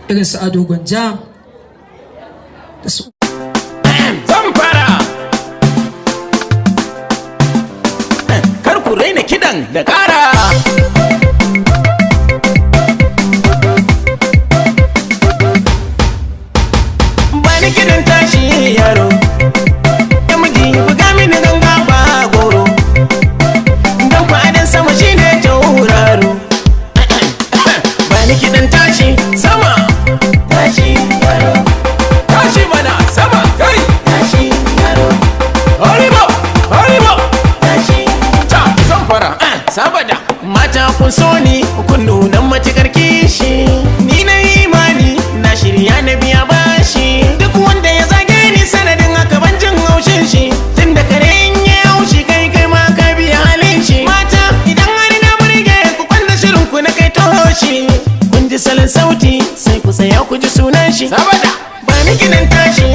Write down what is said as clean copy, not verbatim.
irin su Ado Gwanja da su zan fara kar ku raina kidan da kara bani kidan tashi yaro ya miji buga mini ganga ba goro dan ku adan sama shine tauraro bani kidan tashi sama tashi yaro tashi mana sama kai tashi yaro haribo tashi ta zan fara sabada mata kun so ni kun nuna matukar kishi ni na imani na shirya na biya bashi duk wanda ya zage ni sanadin haka ban jin haushin shi tun da kare in ya haushi kai ma ka biya halin shi mata idan har na burge ku kwanda shirin ku na kai toshi kun ji salon sauti sai ku tsaya ku ji sunan shi sabada ba ni kidan tashi